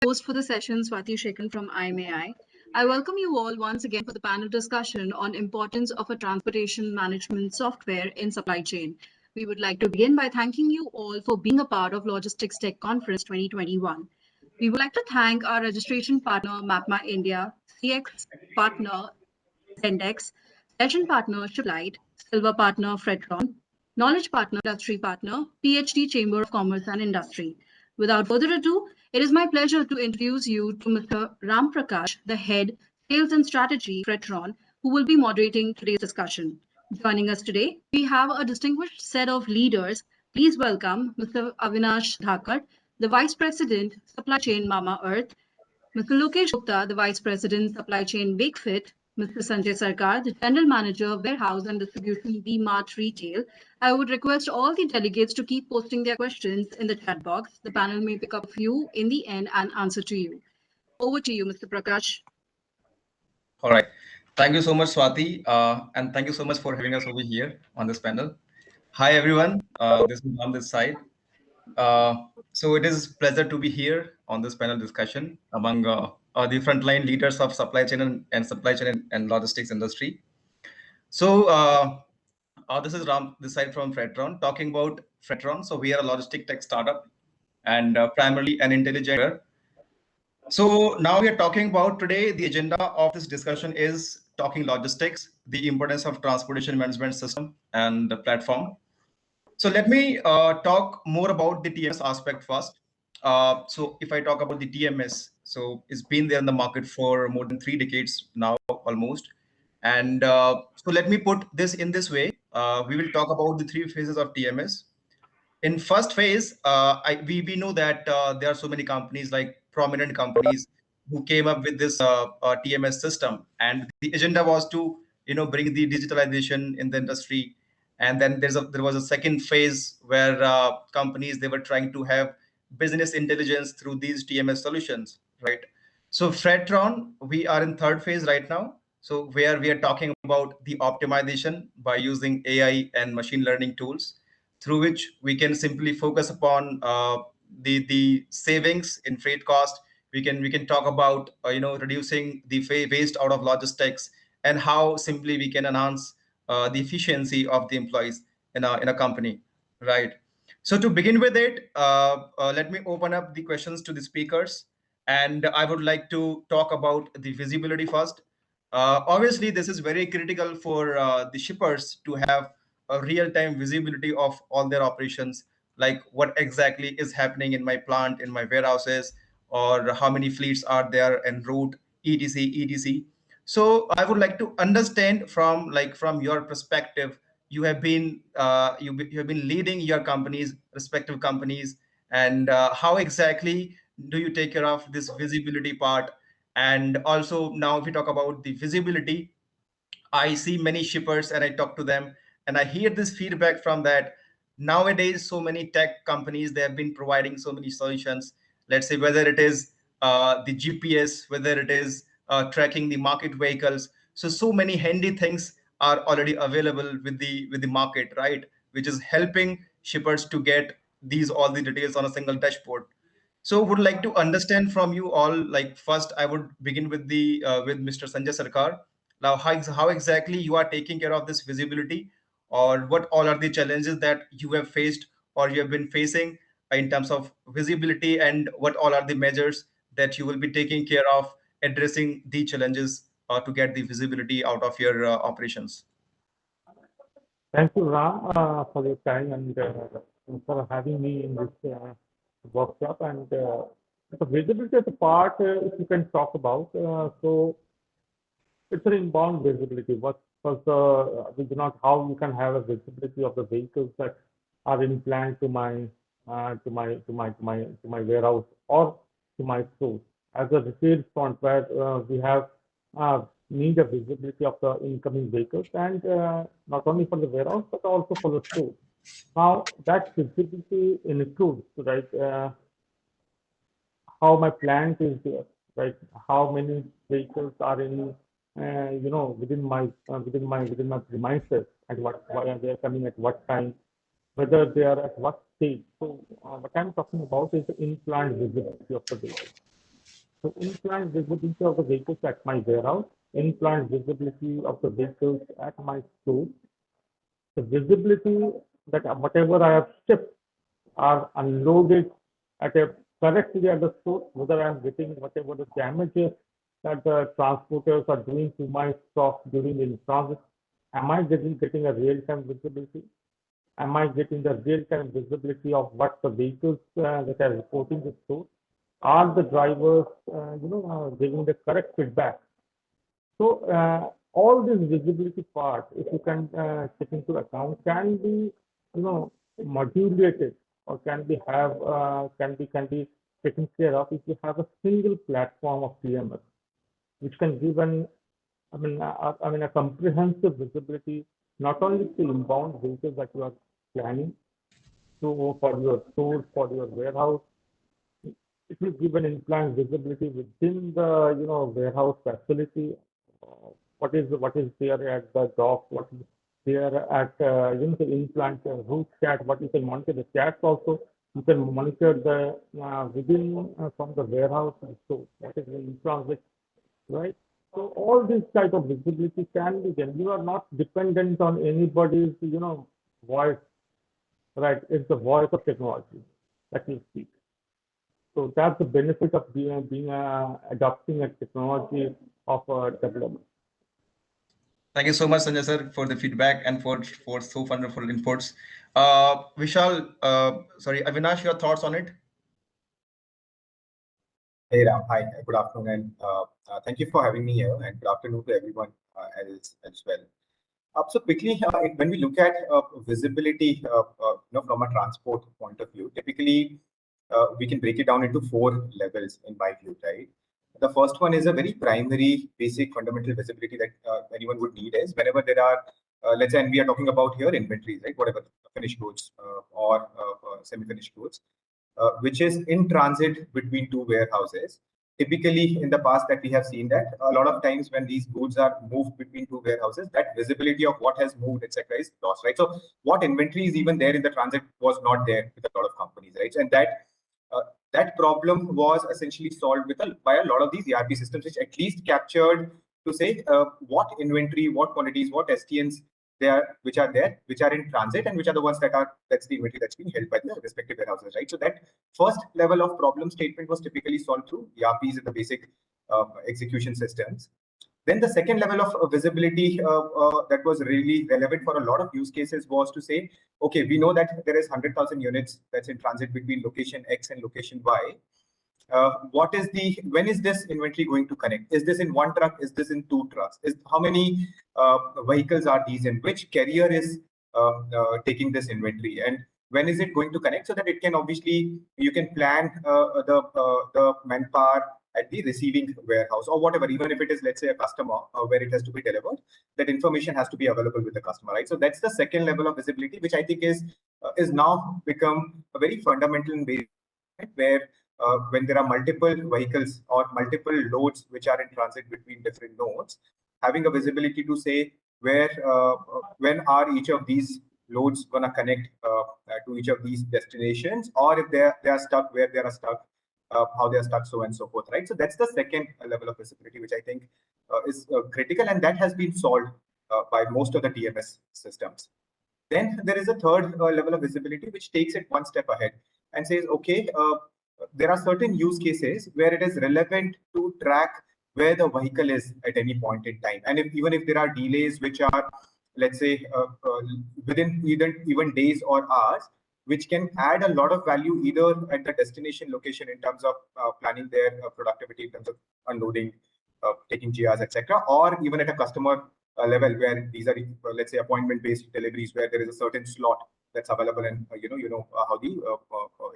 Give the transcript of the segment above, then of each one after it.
Host for the session, Swati Shekhan from IMAI. I welcome you all once again for the panel discussion on importance of a transportation management software in supply chain. We would like to begin by thanking you all for being a part of Logistics Tech Conference 2021. We would like to thank our registration partner, MapMa India, CX partner, Zendex, session partner, Shiplight, silver partner, Fretron, knowledge partner, industry partner, PhD Chamber of Commerce and Industry. Without further ado, it is my pleasure to introduce you to Mr. Ram Prakash, the head, Sales and Strategy, Fretron, who will be moderating today's discussion. Joining us today, we have a distinguished set of leaders. Please welcome Mr. Avinash Dhakar, the Vice President, Supply Chain Mama Earth, Mr. Lokesh Gupta, the Vice President, Supply Chain Wakefit, Mr. Sanjay Sarkar, the General Manager, Warehouse and Distribution, V-Mart Retail. I would request all the delegates to keep posting their questions in the chat box. The panel may pick up a few in the end and answer to you. Over to you, Mr. Prakash. All right. Thank you so much, Swati. And thank you so much for having us over here on this panel. Hi, everyone. This is on this side. So it is a pleasure to be here on this panel discussion among the frontline leaders of supply chain and supply chain and logistics industry. So this is Ram, this side from Fretron, talking about Fretron. So we are a logistic tech startup and primarily an intelligent. So now we are talking about today, the agenda of this discussion is talking logistics, the importance of transportation management system and the platform. So let me talk more about the TMS aspect first. So if I talk about the TMS, so it's been there in the market for more than 3 decades now, almost. And so let me put this in this way. We will talk about the 3 phases of TMS. In first phase, we know that there are so many companies, like prominent companies, who came up with this TMS system, and the agenda was to bring the digitalization in the industry. And then there was a second phase where companies, they were trying to have business intelligence through these TMS solutions, right? So Fretron, we are in third phase right now. So where we are talking about the optimization by using AI and machine learning tools, through which we can simply focus upon the savings in freight cost. We can talk about reducing the waste out of logistics, and how simply we can enhance the efficiency of the employees in a company, right? So to begin with it, let me open up the questions to the speakers, and I would like to talk about the visibility first. Obviously, this is very critical for the shippers to have a real-time visibility of all their operations, like what exactly is happening in my plant, in my warehouses, or how many fleets are there en route, etc. So I would like to understand from your perspective. You have been you have been leading your companies, respective companies, and how exactly do you take care of this visibility part? And also, now if we talk about the visibility, I see many shippers and I talk to them, and I hear this feedback from that. Nowadays, so many tech companies, they have been providing so many solutions. Let's say whether it is the GPS, whether it is tracking the market vehicles. So many handy things are already available with the market, right? Which is helping shippers to get these all the details on a single dashboard. So would like to understand from you all, like first I would begin with Mr. Sanjay Sarkar. Now, how exactly you are taking care of this visibility, or what all are the challenges that you have faced or you have been facing in terms of visibility, and what all are the measures that you will be taking care of addressing the challenges to get the visibility out of your operations? Thank you, Ram, for your time and for having me in this workshop. And the visibility of the part, if you can talk about, so it's an inbound visibility. What was the we do not how you can have a visibility of the vehicles that are in plan to my warehouse or to my store. As a retail front, where we have need a visibility of the incoming vehicles, and not only for the warehouse but also for the store. Now that visibility includes, right, how my plant is there, right? How many vehicles are in, within my premises, at why they are coming at what time, whether they are at what stage. So what I'm talking about is the in-plant visibility of the vehicle. So in-plant visibility of the vehicles at my warehouse, in-plant visibility of the vehicles at my store, the visibility that whatever I have shipped are unloaded at a correctly at the store, whether I'm getting whatever the damages that the transporters are doing to my stock during in transit. Am I getting a real-time visibility? Am I getting the real-time visibility of what the vehicles that are reporting the store? Are the drivers, giving the correct feedback? So all this visibility part, if you can take into account, can be, modulated or can be taken care of if you have a single platform of TMS, which can give a comprehensive visibility not only to inbound vehicles that you are planning to for your stores, for your warehouse. It will give an in-plant visibility within the warehouse facility. What is there at the dock? What is there at the in-plant route chat? What you can monitor the chats also. You can monitor the within from the warehouse and so what is the in-transit, right? So all this type of visibility can be done. You are not dependent on anybody's voice, right? It's the voice of technology that you speak. So that's the benefit of being adopting a technology of development. Thank you so much, Sanjay sir, for the feedback and for so wonderful inputs. Vishal, sorry, Avinash, your thoughts on it? Hey Ram, hi, good afternoon, and thank you for having me here, and good afternoon to everyone as well. So quickly, when we look at visibility, from a transport point of view, typically we can break it down into 4 levels in my view, right? The first one is a very primary, basic, fundamental visibility that anyone would need is whenever there are, let's say, and we are talking about here inventories, right? Whatever finished goods or semi-finished goods, which is in transit between 2 warehouses. Typically, in the past that we have seen that a lot of times when these goods are moved between 2 warehouses, that visibility of what has moved, etc., is lost, right? So what inventory is even there in the transit was not there with a lot of companies, right? And that problem was essentially solved by a lot of these ERP systems, which at least captured to say what inventory, what quantities, what STNs which are in transit, and which are the ones that's the inventory that's being held by the respective warehouses, right? So that first level of problem statement was typically solved through ERPs and the basic execution systems. Then the second level of visibility that was really relevant for a lot of use cases was to say, okay, we know that there is 100,000 units that's in transit between location X and location Y. When is this inventory going to connect? Is this in 1 truck? Is this in 2 trucks? How many vehicles are these in? Which carrier is taking this inventory? And when is it going to connect? So that it can obviously, you can plan the manpower at the receiving warehouse or whatever, even if it is, let's say, a customer where it has to be delivered, that information has to be available with the customer, right? So that's the second level of visibility, which I think is now become a very fundamental and basic, where when there are multiple vehicles or multiple loads which are in transit between different nodes, having a visibility to say when are each of these loads going to connect to each of these destinations, or if they are stuck, where they are stuck, how they are stuck, so and so forth, right? So that's the second level of visibility, which I think is critical, and that has been solved by most of the TMS systems. Then there is a third level of visibility, which takes it one step ahead and says, okay, there are certain use cases where it is relevant to track where the vehicle is at any point in time. And even if there are delays, which are, let's say, within even days or hours, which can add a lot of value either at the destination location in terms of planning their productivity, in terms of unloading, taking GRs, etc., or even at a customer level where these are, let's say, appointment-based deliveries where there is a certain slot that's available, and how the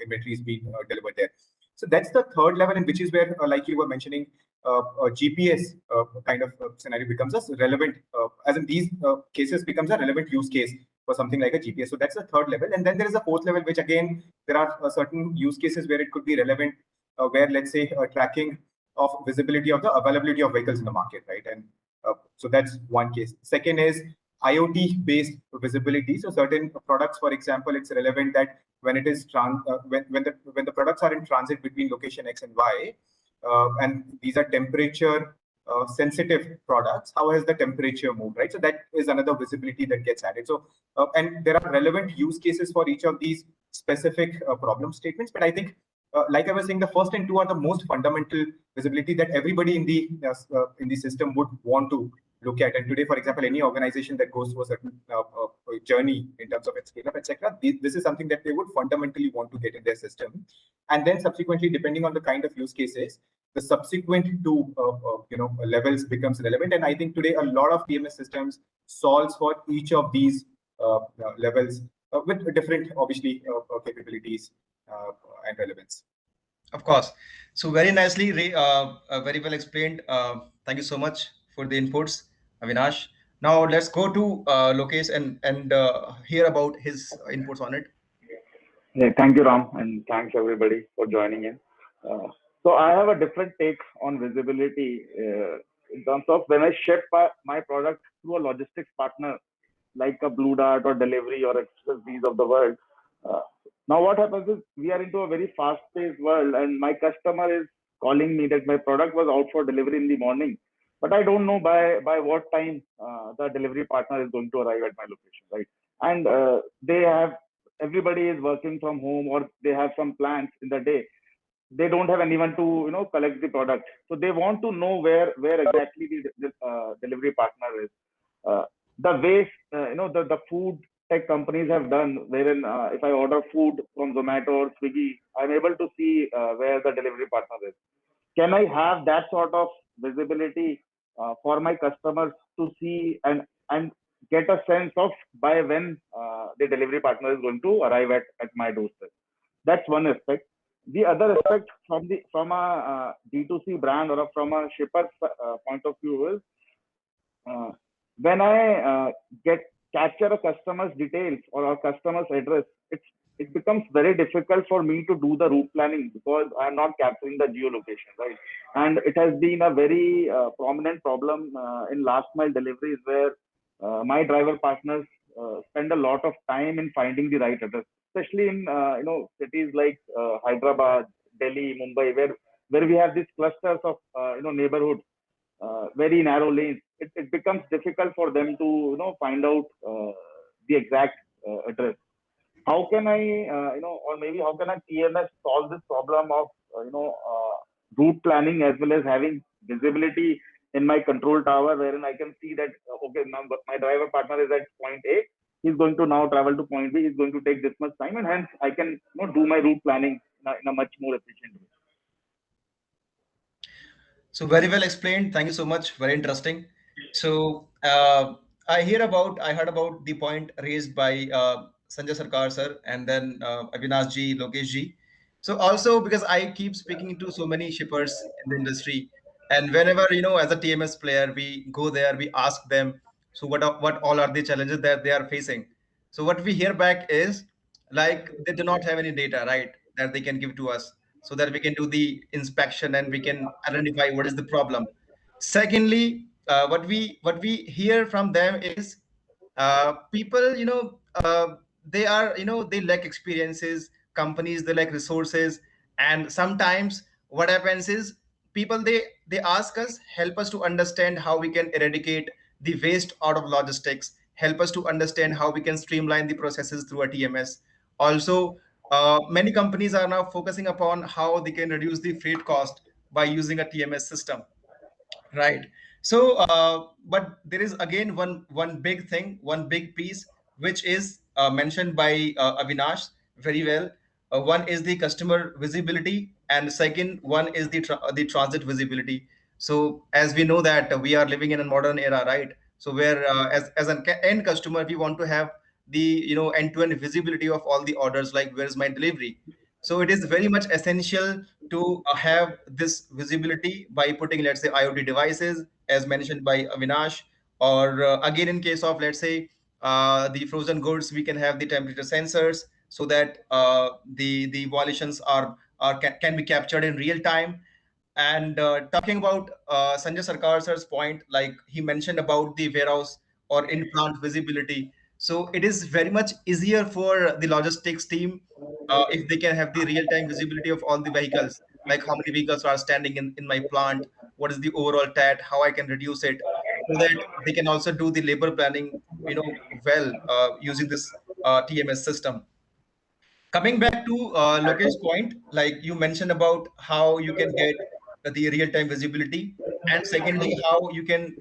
inventory is being delivered there. So that's the third level, and which is where, like you were mentioning, GPS kind of scenario becomes a relevant, as in these cases becomes a relevant use case for something like a GPS. So that's the third level, and then there is a fourth level, which again there are certain use cases where it could be relevant, where, let's say, tracking of visibility of the availability of vehicles in the market, right? And so that's one case. Second is IoT based visibility. So certain products, for example, it's relevant that when it is when the products are in transit between location X and Y, and these are temperature sensitive products. How has the temperature moved, right? So that is another visibility that gets added. So, and there are relevant use cases for each of these specific problem statements. But I think, like I was saying, the first and two are the most fundamental visibility that everybody in the system would want to look at. And today, for example, any organization that goes through a certain journey in terms of its scale up, etc., this is something that they would fundamentally want to get in their system. And then subsequently, depending on the kind of use cases, the subsequent two levels becomes relevant. And I think today a lot of TMS systems solves for each of these levels with different, obviously, capabilities and relevance. Of course. So very nicely, very well explained. Thank you so much for the inputs, Avinash. Now let's go to Lokesh and hear about his inputs on it. Yeah, thank you, Ram, and thanks everybody for joining in. So I have a different take on visibility in terms of when I ship my product through a logistics partner like a Blue Dart or Delivery or Express of the world. Now what happens is we are into a very fast-paced world, and my customer is calling me that my product was out for delivery in the morning, but I don't know by what time the delivery partner is going to arrive at my location, right? And they have everybody is working from home, or they have some plans in the day. They don't have anyone to collect the product, so they want to know where exactly the delivery partner is. The way the food tech companies have done, wherein if I order food from Zomato or Swiggy, I'm able to see where the delivery partner is. Can I have that sort of visibility for my customers to see and get a sense of by when the delivery partner is going to arrive at my doorstep? That's one aspect. The other aspect from a D2C brand or from a shipper's point of view is when I capture a customer's details or a customer's address, it becomes very difficult for me to do the route planning because I'm not capturing the geolocation, right? And it has been a very prominent problem in last mile deliveries where my driver partners spend a lot of time in finding the right address, especially in cities like Hyderabad, Delhi, Mumbai, where we have these clusters of neighborhoods, very narrow lanes. It becomes difficult for them to find out the exact address. How can I or maybe how can a TMS solve this problem of route planning as well as having visibility in my control tower, wherein I can see that okay, now my driver partner is at point A, he's going to now travel to point B, he's going to take this much time, and hence I can do my route planning in a much more efficient way. So very well explained. Thank you so much. Very interesting. So I heard about the point raised by Sanjay Sarkar sir, and then Avinash ji, Lokesh ji. So also because I keep speaking to so many shippers in the industry, and whenever as a TMS player, we go there, we ask them, so what all are the challenges that they are facing? So what we hear back is like they do not have any data, right, that they can give to us so that we can do the inspection and we can identify what is the problem. Secondly, what we hear from them is people they are they lack experiences, companies they lack resources, and sometimes what happens is people they ask us, help us to understand how we can eradicate the waste out of logistics, help us to understand how we can streamline the processes through a TMS. Also, many companies are now focusing upon how they can reduce the freight cost by using a TMS system, right? So but there is again one big thing, one big piece, which is mentioned by Avinash very well. One is the customer visibility, and second one is the transit visibility. So as we know that we are living in a modern era, right? So where as an end customer, we want to have the end-to-end visibility of all the orders, like where's my delivery. So it is very much essential to have this visibility by putting, let's say, IoT devices, as mentioned by Avinash, or again, in case of, let's say, the frozen goods, we can have the temperature sensors so that the violations can be captured in real time. And talking about Sanjay Sarkar sir's point, like he mentioned about the warehouse or in-plant visibility. So it is very much easier for the logistics team if they can have the real-time visibility of all the vehicles. like how many vehicles are standing in my plant, what is the overall TAT, how I can reduce it, so that they can also do the labor planning, well, using this TMS system. Coming back to Lokesh's point, like you mentioned about how you can get the real-time visibility, and secondly, how you can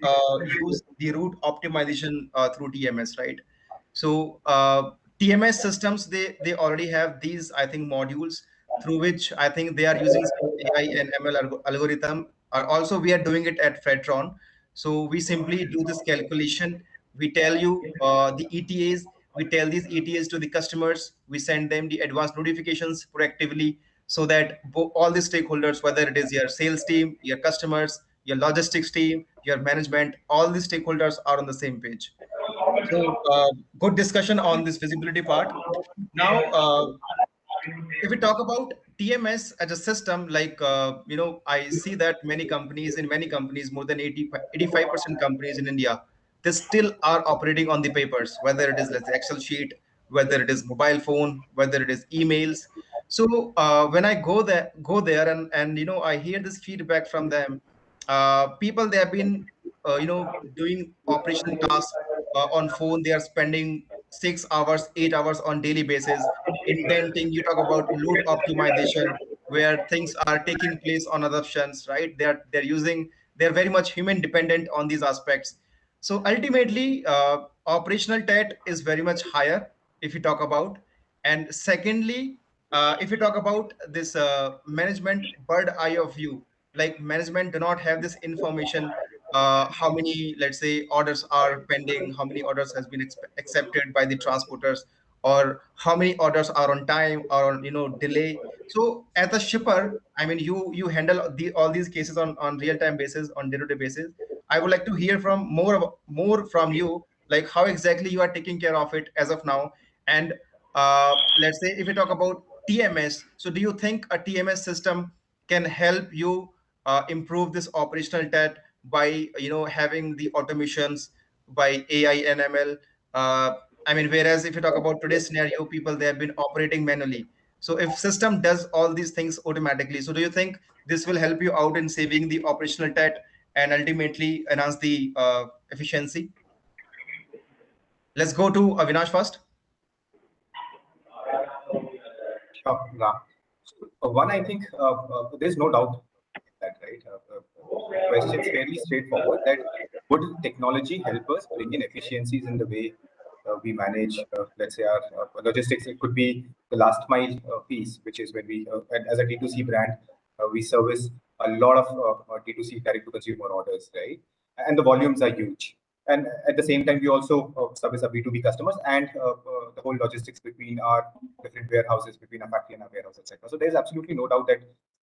use the route optimization through TMS, right? So TMS systems, they already have these, I think, modules through which I think they are using some AI and ML algorithm. Also, we are doing it at Fedtron. So we simply do this calculation. We tell you the ETAs. We tell these ETAs to the customers. We send them the advanced notifications proactively, so that all the stakeholders, whether it is your sales team, your customers, your logistics team, your management, all the stakeholders are on the same page. So good discussion on this visibility part. Now, if we talk about TMS as a system, like, I see that many companies, more than 85% companies in India, they still are operating on the papers, whether it is, let's say, Excel sheet, whether it is mobile phone, whether it is emails. So when I go there and I hear this feedback from them, people, they have been, doing operational tasks on phone. They are spending 6 hours, 8 hours on daily basis indenting. You talk about load optimization, where things are taking place on assumptions, right? They're very much human dependent on these aspects. So ultimately, operational TAT is very much higher, if you talk about. And secondly, if you talk about this management bird eye of view, like management do not have this information, how many, let's say, orders are pending, how many orders has been accepted by the transporters, or how many orders are on time or on delay. So as a shipper, I mean, you handle all these cases on real-time basis, on day-to-day basis. I would like to hear from more from you, like how exactly you are taking care of it as of now. And let's say if we talk about TMS, so do you think a TMS system can help you improve this operational TAT by having the automations by AI and ML? I mean, whereas if you talk about today's scenario, people, they have been operating manually. So if system does all these things automatically, so do you think this will help you out in saving the operational TAT and ultimately enhance the efficiency? Let's go to Avinash first. Sure, Ram. One, I think there's no doubt that, right? Question's fairly straightforward. That would technology help us bring in efficiencies in the way we manage, let's say, our logistics? It could be the last mile piece, which is when we, as a D2C brand, we service a lot of D2C direct to consumer orders, right? And the volumes are huge. And at the same time, we also service our B2B customers and the whole logistics between our different warehouses, between our factory and our warehouse, etc. So there's absolutely no doubt that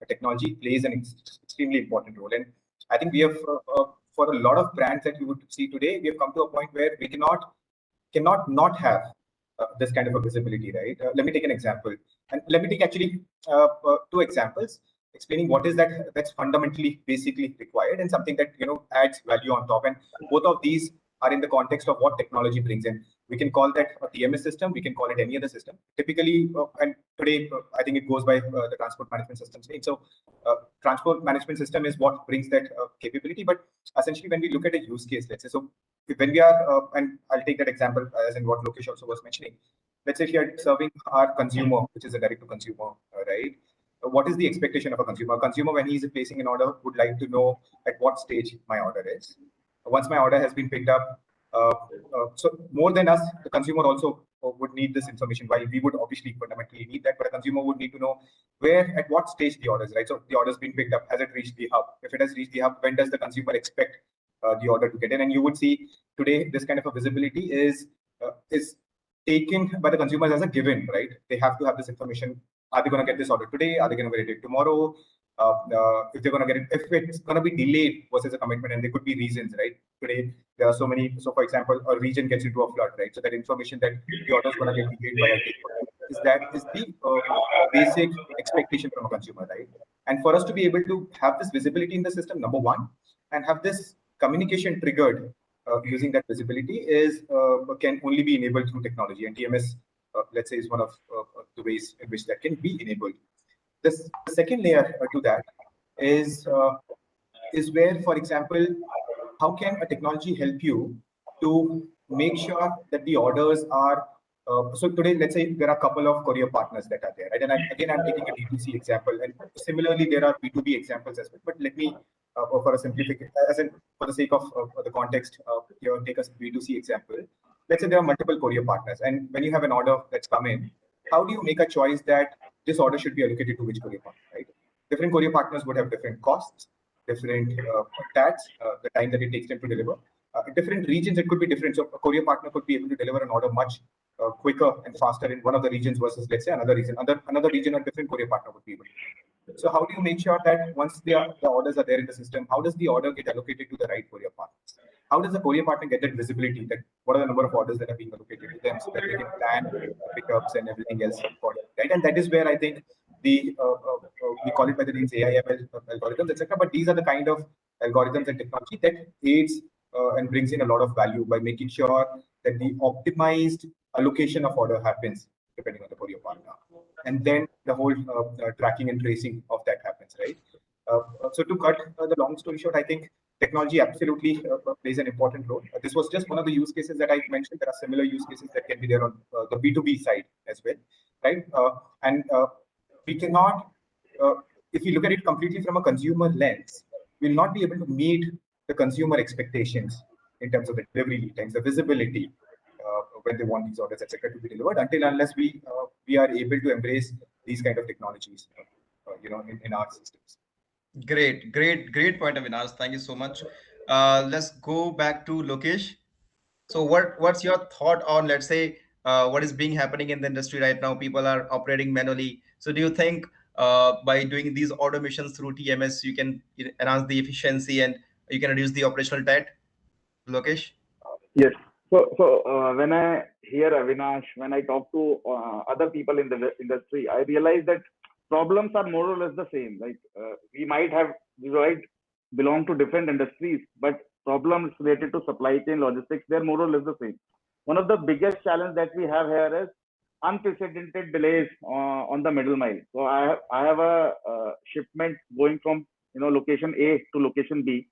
technology plays an extremely important role. And I think we have, for a lot of brands that you would see today, we have come to a point where we cannot not have this kind of a visibility, right? Let me take an example, and let me take actually two examples explaining what is that's fundamentally basically required and something that adds value on top. And both of these are in the context of what technology brings in. We can call that a TMS system, we can call it any other system. Typically, and today I think it goes by the transport management systems name. So transport management system is what brings that capability. But essentially, when we look at a use case, let's say, so when we are, and I'll take that example as in what Lokesh also was mentioning. Let's say if you're serving our consumer, which is a direct to consumer, right? What is the expectation of a consumer? A consumer, when he's placing an order, would like to know at what stage my order is. Once my order has been picked up, so more than us, the consumer also would need this information. While we would obviously fundamentally need that, but a consumer would need to know where, at what stage the order is, right? So the order's been picked up. Has it reached the hub? If it has reached the hub, when does the consumer expect the order to get in? And you would see today this kind of a visibility is taken by the consumers as a given, right? They have to have this information. Are they going to get this order today? Are they going to get it tomorrow? If they're going to get it, if it's going to be delayed versus a commitment, and there could be reasons, right? Today, there are so many. So, for example, a region gets into a flood, right? So that information that the order is going to get delayed by a day is the basic expectation from a consumer, right? And for us to be able to have this visibility in the system, number one, and have this communication triggered using that visibility can only be enabled through technology. And TMS, let's say, is one of the ways in which that can be enabled. The second layer to that is where, for example, how can a technology help you to make sure that the orders are so today, let's say there are a couple of courier partners that are there, right? And I'm taking a D2C example, and similarly there are B2B examples as well. But let me, for a simplification, for the sake of the context, here take a B2C example. Let's say there are multiple courier partners, and when you have an order that's come in, how do you make a choice that this order should be allocated to which courier partner, right? Different courier partners would have different costs, different tax, the time that it takes them to deliver. Different regions, it could be different. So a courier partner could be able to deliver an order much quicker and faster in one of the regions versus, let's say, another region. Another region, a different courier partner would be able to. So how do you make sure that once the orders are there in the system, how does the order get allocated to the right courier partners? How does the courier partner get that visibility, that what are the number of orders that are being allocated to them so that they can plan the pickups and everything else accordingly, right? And that is where I think the we call it by the names AI/ML algorithms, etc. But these are the kind of algorithms and technology that aids and brings in a lot of value by making sure that the optimized allocation of order happens depending on the courier partner, and then the whole tracking and tracing of that happens, right? So to cut the long story short, I think technology absolutely plays an important role. This was just one of the use cases that I mentioned. There are similar use cases that can be there on the B2B side as well, right? And we cannot, if you look at it completely from a consumer lens, we'll not be able to meet the consumer expectations in terms of the delivery lead times, the visibility, when they want these orders, etc., to be delivered, unless we are able to embrace these kind of technologies, in our systems. Great point, Avinash. Thank you so much. Let's go back to Lokesh. So what's your thought on, let's say, what is being happening in the industry right now? People are operating manually. So do you think by doing these automations through TMS, you can enhance the efficiency and you can reduce the operational debt? Lokesh? Yes. So when I hear Avinash, when I talk to other people in the industry, I realize that problems are more or less the same. Like we might belong to different industries, but problems related to supply chain logistics, they're more or less the same. One of the biggest challenges that we have here is unprecedented delays on the middle mile. So I have a shipment going from location A to location B,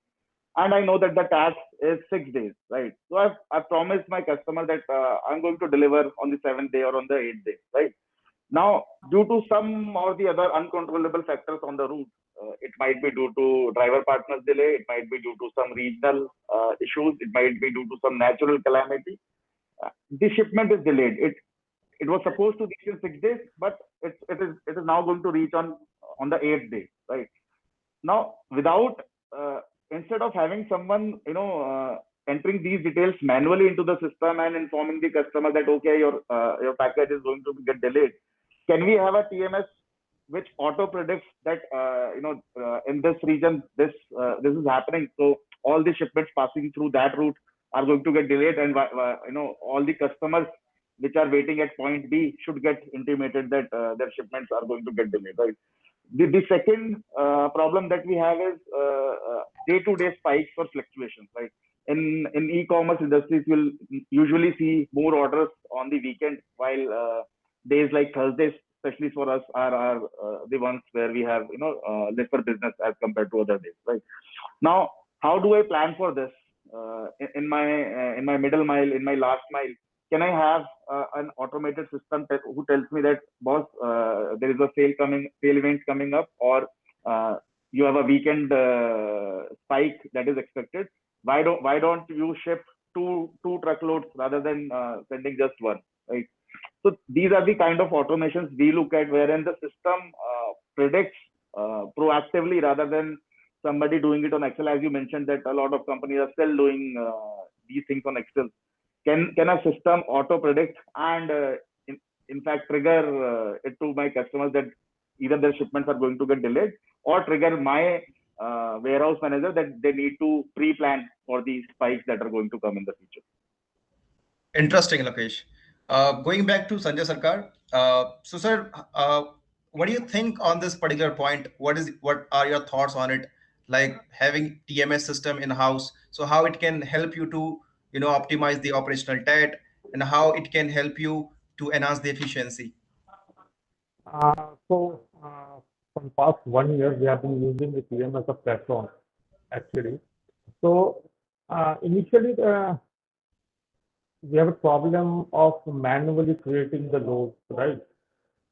and I know that the task is 6 days, right? So I've promised my customer that I'm going to deliver on the 7th day or on the 8th day, right? Now, due to some or the other uncontrollable factors on the route, it might be due to driver partners delay, it might be due to some regional issues, it might be due to some natural calamity. The shipment is delayed. It was supposed to reach in 6 days, but it is now going to reach on the 8th day, right? Now, without instead of having someone entering these details manually into the system and informing the customer that okay, your package is going to get delayed, can we have a TMS which auto predicts that in this region this is happening, so all the shipments passing through that route are going to get delayed, and all the customers which are waiting at point B should get intimated that their shipments are going to get delayed, right? The second problem that we have is day-to-day spikes or fluctuations, right? In e-commerce industries, you'll usually see more orders on the weekend, while days like Thursdays, especially for us, are the ones where we have lesser business as compared to other days, right? Now, how do I plan for this in my middle mile, in my last mile? Can I have an automated system who tells me that, boss, there is a sale event coming up, or you have a weekend spike that is expected? Why don't you ship two truckloads rather than sending just one, right? So these are the kind of automations we look at, wherein the system predicts proactively rather than somebody doing it on Excel. As you mentioned, that a lot of companies are still doing these things on Excel. Can a system auto predict and in fact trigger it to my customers that either their shipments are going to get delayed, or trigger my warehouse manager that they need to pre-plan for these spikes that are going to come in the future? Interesting, Lokesh. Going back to Sanjay Sarkar. So sir, what do you think on this particular point? What are your thoughts on it? Like having TMS system in house, so how it can help you to optimize the operational debt, and how it can help you to enhance the efficiency? So for the past 1 year, we have been using the TMS of platform actually. So initially, we have a problem of manually creating the loads, right?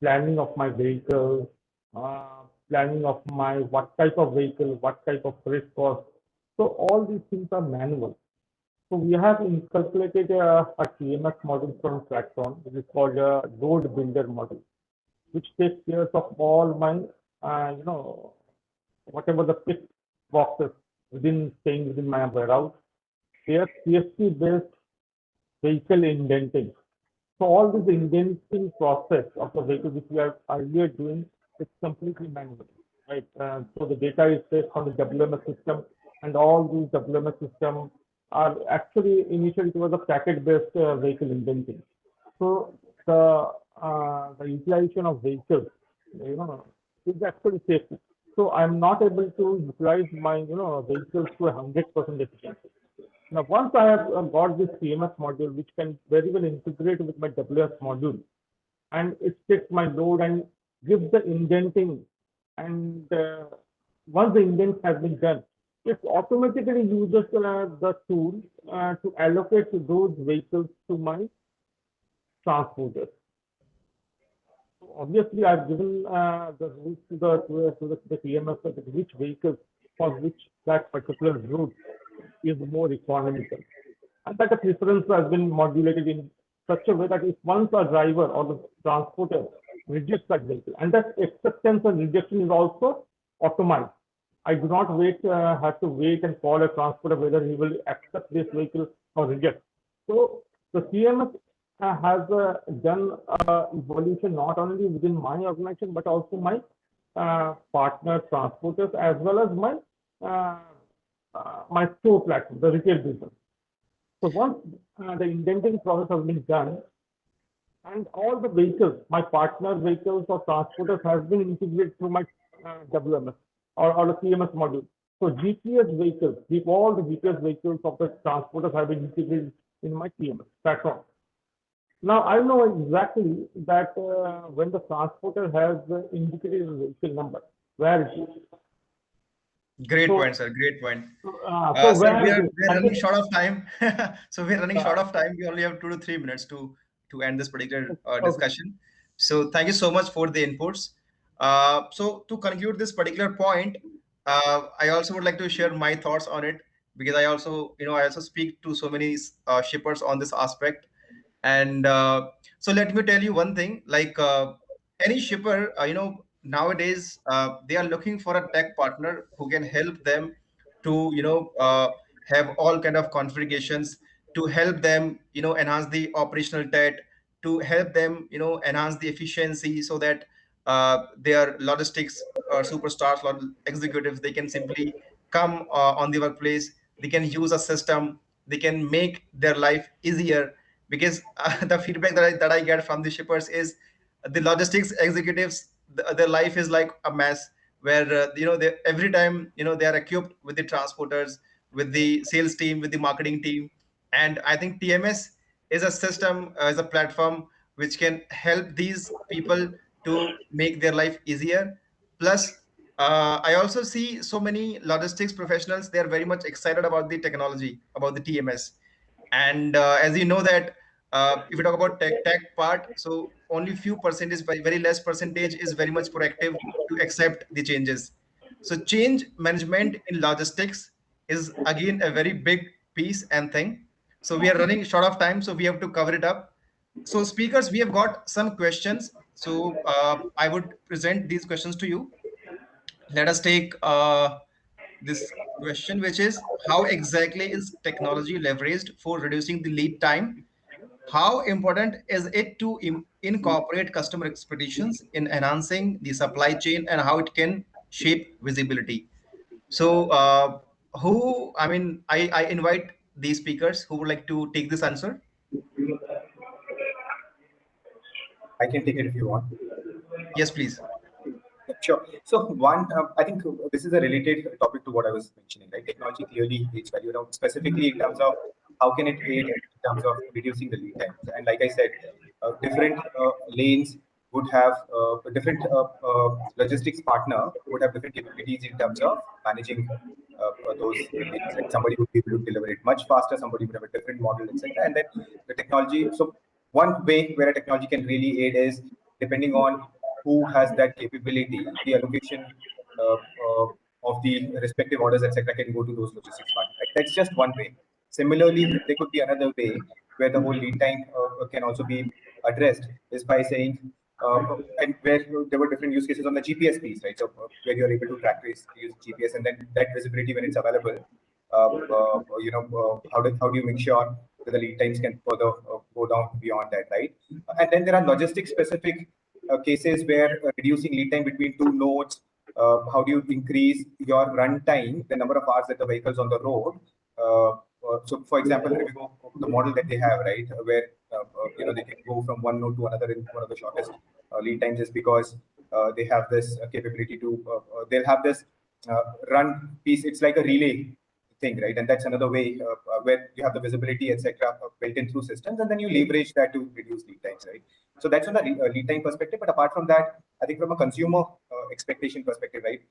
Planning of my vehicle, planning of my what type of vehicle, what type of freight cost. So all these things are manual. So we have incorporated a TMS model from Platform, which is called a load builder model, which takes care of all my, whatever the fixed boxes staying within my warehouse. They are CSV-based vehicle indenting. So all this indenting process of the vehicle which we are earlier doing is completely manual, right? So the data is based on the WMS system, and all these WMS systems are actually initially it was a packet-based vehicle indenting. So the utilization of vehicles, is actually safety. So I'm not able to utilize my vehicles to 100% efficiency. Now, once I have got this TMS module, which can very well integrate with my WS module, and it takes my load and gives the indenting, and once the indent has been done, it automatically uses the tool to allocate those vehicles to my transporters. So obviously, I've given the rules to the TMS which vehicles for which that particular route is more economical. And that the preference has been modulated in such a way that if once a driver or the transporter rejects that vehicle, and that acceptance and rejection is also automatic. I do not have to wait and call a transporter whether he will accept this vehicle or reject. So the TMS has done evolution not only within my organization but also my partner transporters as well as my store platform, the retail business. So once the indenting process has been done, and all the vehicles, my partner vehicles or transporters has been integrated through my WMS or the TMS module. So GPS vehicles, all the GPS vehicles of the transporters have been integrated in my TMS platform. Now I know exactly that when the transporter has indicated the vehicle number, where it is. Great point, sir. Great point. So sir, we are running short of time. So we're running short of time. We only have 2 to 3 minutes to end this particular discussion. So thank you so much for the inputs. So to conclude this particular point, I also would like to share my thoughts on it, because I also speak to so many shippers on this aspect. And so let me tell you one thing, like any shipper, nowadays they are looking for a tech partner who can help them to have all kind of configurations, to help them enhance the operational tech, to help them enhance the efficiency, so that their logistics superstars, executives, they can simply come on the workplace, they can use a system, they can make their life easier. Because the feedback that I get from the shippers is the logistics executives, their life is like a mess, where they every time they are equipped with the transporters, with the sales team, with the marketing team. And I think TMS is a system, is a platform which can help these people to make their life easier. Plus I also see so many logistics professionals, they are very much excited about the technology, about the TMS. And as you know that if you talk about tech part, so only few percentage, very less percentage is very much proactive to accept the changes. So change management in logistics is again a very big piece and thing. So we are running short of time, so we have to cover it up. So speakers, we have got some questions. So I would present these questions to you. Let us take this question, which is, how exactly is technology leveraged for reducing the lead time? How important is it to incorporate customer expectations in enhancing the supply chain, and how it can shape visibility? So I invite these speakers who would like to take this answer. I can take it if you want. Yes, please. Sure. So one, I think this is a related topic to what I was mentioning, right? Technology clearly creates value, specifically in terms of how can it aid in terms of reducing the lead times. And like I said, different lanes, would have a different logistics partner would have different capabilities in terms of managing those things. Like somebody would be able to deliver it much faster, somebody would have a different model, etc. And then the technology. So one way where a technology can really aid is depending on who has that capability, the allocation of the respective orders, etc., can go to those logistics partners. Right? That's just one way. Similarly, there could be another way where the whole lead time can also be addressed is by saying, and where there were different use cases on the GPS piece, right? So where you're able to track trace, use GPS, and then that visibility when it's available, how do you make sure that the lead times can further go down beyond that, right? And then there are logistics specific cases where reducing lead time between two nodes. How do you increase your runtime, the number of hours that the vehicle's on the road? So, for example, if you go the model that they have, right, where they can go from one node to another in one of the shortest lead times, is because they have this capability to they'll have this run piece. It's like a relay thing, right? And that's another way where you have the visibility, etc., built in through systems, and then you leverage that to reduce lead times, right? So that's on the lead time perspective. But apart from that, I think from a consumer expectation perspective, right?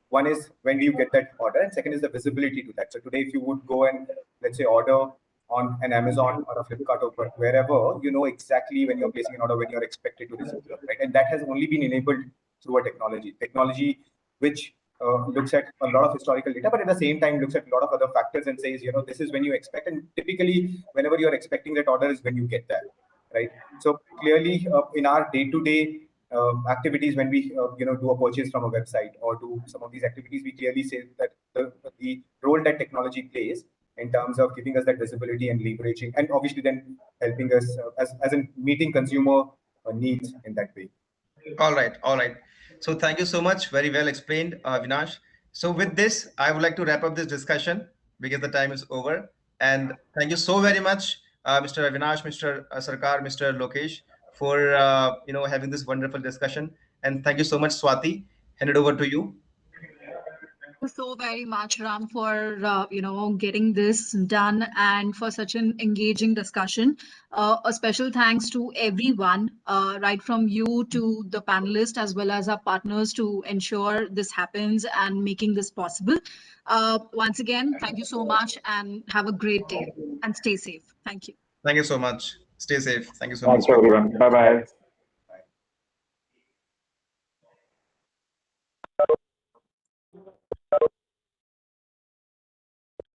One is when do you get that order, and second is the visibility to that. So today, if you would go and let's say order on an Amazon or a Flipkart or wherever, you know exactly when you're placing an order, when you're expected to receive it, right? And that has only been enabled through a technology which looks at a lot of historical data, but at the same time looks at a lot of other factors and says, this is when you expect, and typically whenever you're expecting that order is when you get that, right? So clearly in our day-to-day activities, when we do a purchase from a website or do some of these activities, we clearly say that the role that technology plays in terms of giving us that visibility and leveraging, and obviously then helping us as in meeting consumer needs in that way. All right. So thank you so much. Very well explained, Avinash. So with this, I would like to wrap up this discussion because the time is over. And thank you so very much, Mr. Avinash, Mr. Sarkar, Mr. Lokesh, for having this wonderful discussion. And thank you so much, Swati. Hand it over to you. Thank you so very much, Ram, for getting this done and for such an engaging discussion. A special thanks to everyone, right from you to the panelists as well as our partners to ensure this happens and making this possible. Once again, thank you so much and have a great day and stay safe. Thank you. Thank you so much. Stay safe. Thank you so much. Thanks, everyone. Bye-bye.